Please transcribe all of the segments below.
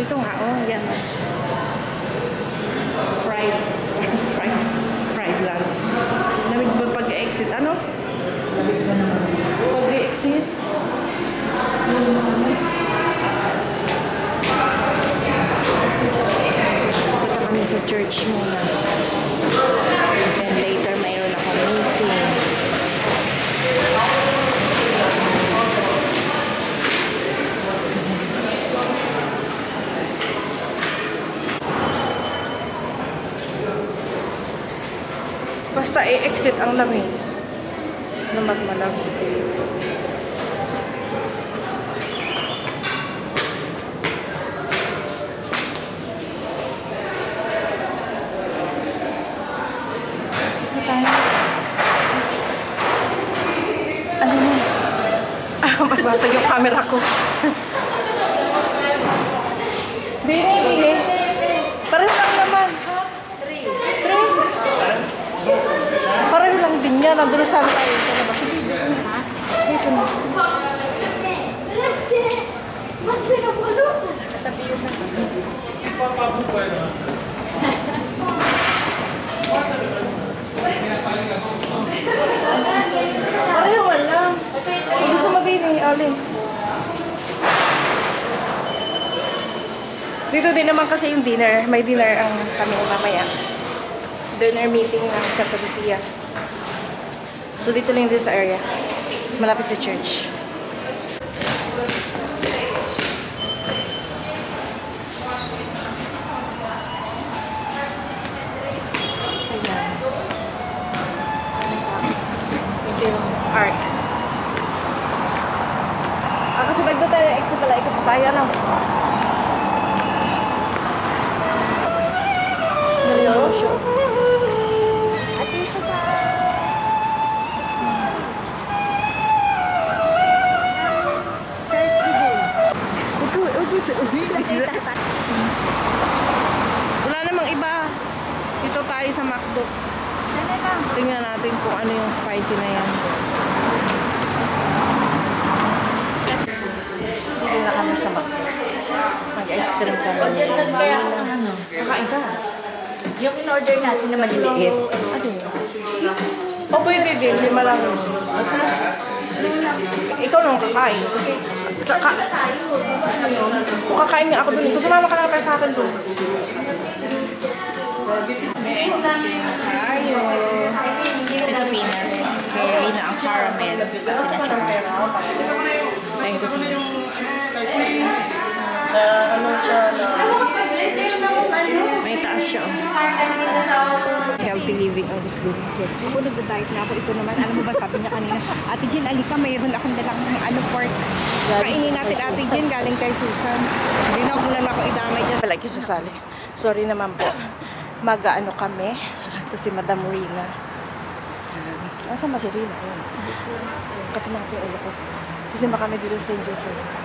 Dito nga, oh, yan. Fried. Fried lunch. Namig ba pag-exit? Ano? Pag-exit? Punta kami sa church muna. Then later, mayroon akong meeting. Basta i-exit ang lamig. Namat malam. Ano na? Magbasag yung camera ko. Bili. Pareho lang naman. Pareho lang din yan. Nandun sa amin tayo. Sa labas. Dito na. Mas pinapulo. Katabi yun na. Pareho lang. Gusto mo din eh, Alin. Dito din naman kasi yung dinner. May dinner ang kami mamaya. Dinner meeting ng Santa Lucia. So dito lang din sa area. Malapit sa church. Ito yung arc. Kasi bagdo tayo exit pala. Ikot pa tayo lang. Show. Wala namang iba. Dito tayo sa McDo. Tingnan natin kung ano yung spicy na yan. Dito na kami sa McDo. Mag-ice cream kami. Kakain ka. Yung in-order natin na maliliit. Ano yun? O pwede din, 5 lang. Ikaw nung kakain. Kasi kung kakain nga ako dun, gusto mama ka lang tayo sa akin dun. May ice cream tayo. Ito peanut. Kaya Rina ang caramel sa pinachong. Ayun ko siya. Ano siya na... May taas siya. Healthy living ang gusto ko. Ako nagda-diet na ako. Ito naman, alam mo ba, sabi niya kanina, Ate Jen, alika, mayroon akong dalang pork. Kainin natin, Ate Jen, galing kay Susan. Hindi na ako lang ako idamay dyan. Like yung sasali. Sorry naman po. Mag-ano kami. Ito si Madam Rina. Nasaan ba si Rina? Katumang ko yung ulo ko. Kasi kami dito sa St. Joseph.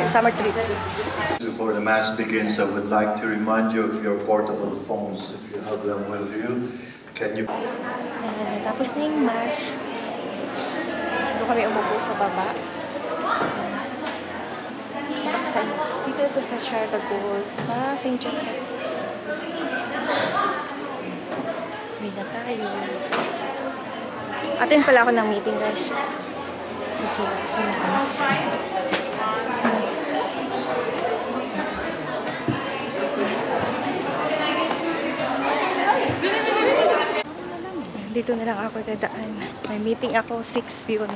Summer trip. Before the Mass begins, I would like to remind you of your portable phones. If you have them with you, can you... Tapos na yung Mass. Doon kami umupo sa baba. Dito ito sa Charles de Gaulle, sa St. Joseph. Uwi na tayo. Attend pala ako ng meeting, guys. Kasi sa Mass. Dito na lang ako dadaan. May meeting ako, 6 yun.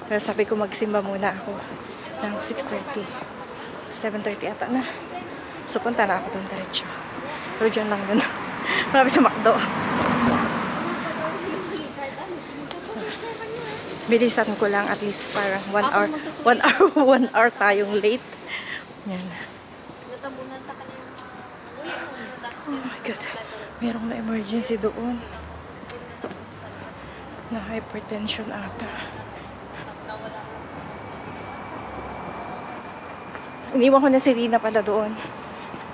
Pero sabi ko magsimba muna ako ng 6:30. 7:30 ata na. So punta na ako doon diretso. Pero dyan lang yun. Malapit sa McDo. So, bilisan ko lang at least parang 1 hour tayong late. Yan. Oh my God. Merong na emergency doon. Na hypertension ata. Iniwan ko na si Rina pala doon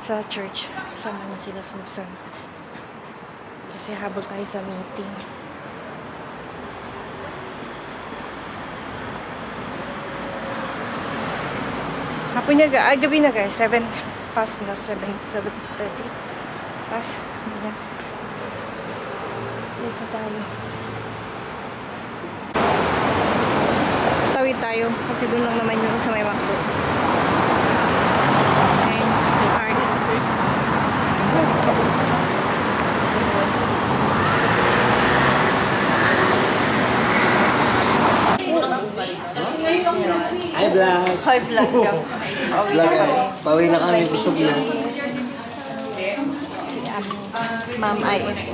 sa church. Sama na sila Susan. Kasi habol tayo sa meeting. Hapon niya, gabi na guys. 7 past na 7:30. Past. Ganyan. Wait na tayo. Tawid tayo. Kasi doon lang naman yung sa may McDo. Okay. Hard. Hi, vlog. Hi, vlog ka. Vlog. Pauwi na kami. Busog na. Ma'am ISD.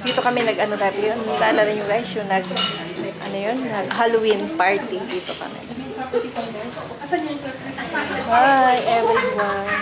Dito kami nag-ano dati yun. Naalala nyo guys, yung nag-Halloween party dito kami. Hi everyone.